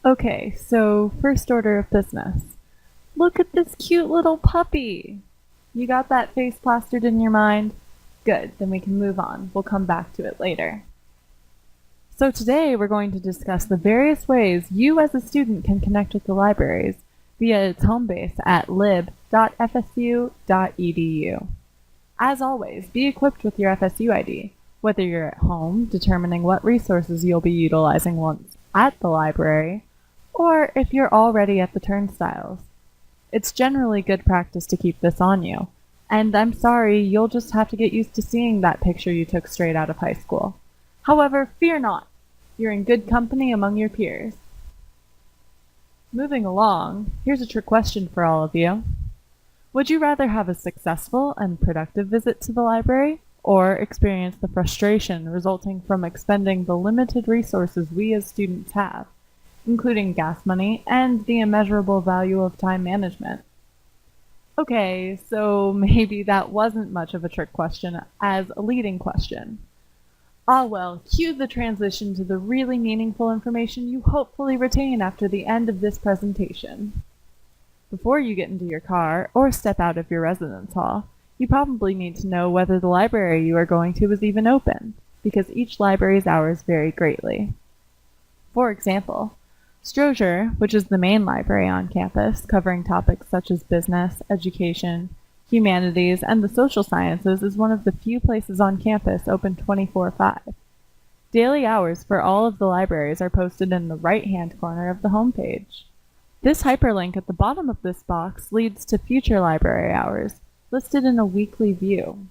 Okay, so first order of business. Look at this cute little puppy! You got that face plastered in your mind? Good, then we can move on. We'll come back to it later. So today we're going to discuss the various ways you as a student can connect with the libraries via its home base at lib.fsu.edu. As always, be equipped with your FSU ID, whether you're at home determining what resources you'll be utilizing once at the library, or if you're already at the turnstiles. It's generally good practice to keep this on you, and I'm sorry, you'll just have to get used to seeing that picture you took straight out of high school. However, fear not, you're in good company among your peers. Moving along, here's a trick question for all of you. Would you rather have a successful and productive visit to the library, or experience the frustration resulting from expending the limited resources we as students have, including gas money and the immeasurable value of time management? Okay, so maybe that wasn't much of a trick question as a leading question. Ah well, cue the transition to the really meaningful information you hopefully retain after the end of this presentation. Before you get into your car or step out of your residence hall, you probably need to know whether the library you are going to is even open, because each library's hours vary greatly. For example, Strozier, which is the main library on campus, covering topics such as business, education, humanities, and the social sciences, is one of the few places on campus open 24/5. Daily hours for all of the libraries are posted in the right-hand corner of the homepage. This hyperlink at the bottom of this box leads to future library hours, listed in a weekly view.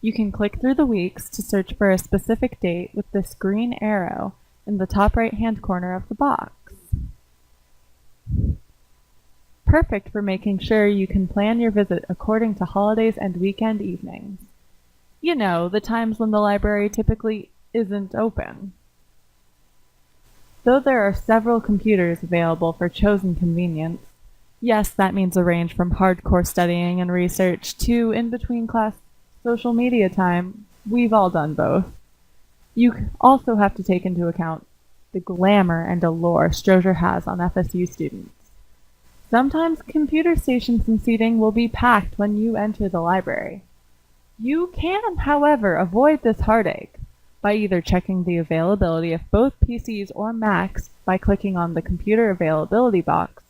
You can click through the weeks to search for a specific date with this green arrow in the top right-hand corner of the box. Perfect for making sure you can plan your visit according to holidays and weekend evenings. You know, the times when the library typically isn't open. Though there are several computers available for chosen convenience, yes, that means a range from hardcore studying and research to in-between class social media time. We've all done both. You also have to take into account the glamour and allure Strozier has on FSU students. Sometimes computer stations and seating will be packed when you enter the library. You can, however, avoid this heartache by either checking the availability of both PCs or Macs by clicking on the computer availability box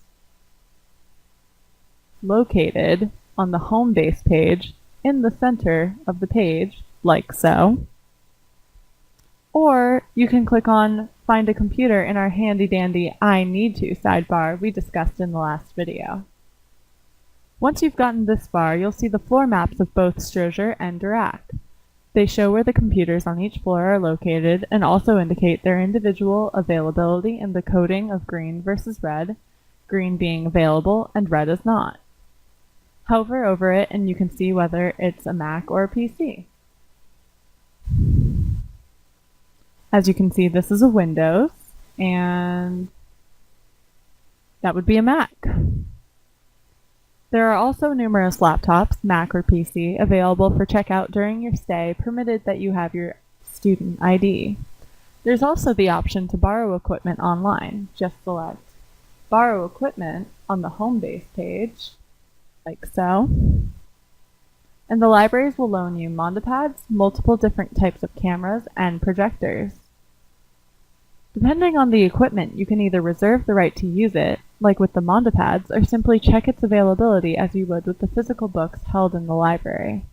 located on the home base page in the center of the page, like so. Or you can click on Find a Computer in our handy-dandy I Need To sidebar we discussed in the last video. Once you've gotten this far, you'll see the floor maps of both Strozier and Dirac. They show where the computers on each floor are located and also indicate their individual availability in the coding of green versus red, green being available and red is not. Hover over it and you can see whether it's a Mac or a PC. As you can see, this is a Windows, and that would be a Mac. There are also numerous laptops, Mac or PC, available for checkout during your stay, provided that you have your student ID. There's also the option to borrow equipment online. Just select Borrow Equipment on the home base page, like so. And the libraries will loan you Mondapads, multiple different types of cameras, and projectors. Depending on the equipment, you can either reserve the right to use it, like with the Mondapads, or simply check its availability as you would with the physical books held in the library.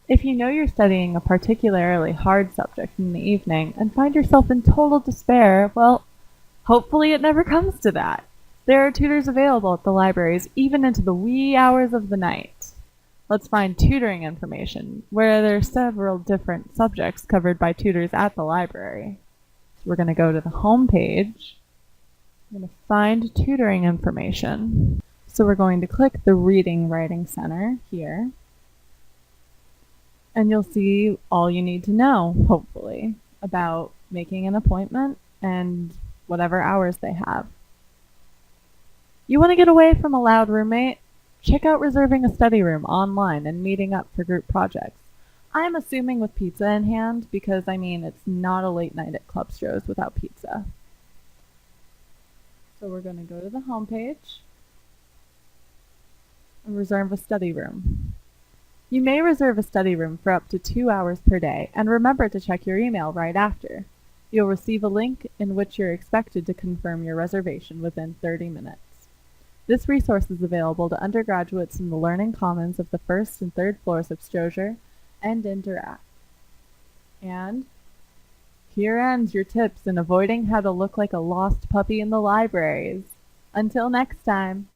If you know you're studying a particularly hard subject in the evening and find yourself in total despair, well, hopefully it never comes to that. There are tutors available at the libraries even into the wee hours of the night. Let's find tutoring information, where there are several different subjects covered by tutors at the library. So we're going to go to the home page. I'm going to find tutoring information. So we're going to click the Reading Writing Center here. And you'll see all you need to know, hopefully, about making an appointment and whatever hours they have. You want to get away from a loud roommate? Check out reserving a study room online and meeting up for group projects. I'm assuming with pizza in hand because, it's not a late night at Club Stroh's without pizza. So we're going to go to the home page and reserve a study room. You may reserve a study room for up to 2 hours per day, and remember to check your email right after. You'll receive a link in which you're expected to confirm your reservation within 30 minutes. This resource is available to undergraduates in the Learning Commons of the first and third floors of Strozier and Interact. And here ends your tips in avoiding how to look like a lost puppy in the libraries. Until next time.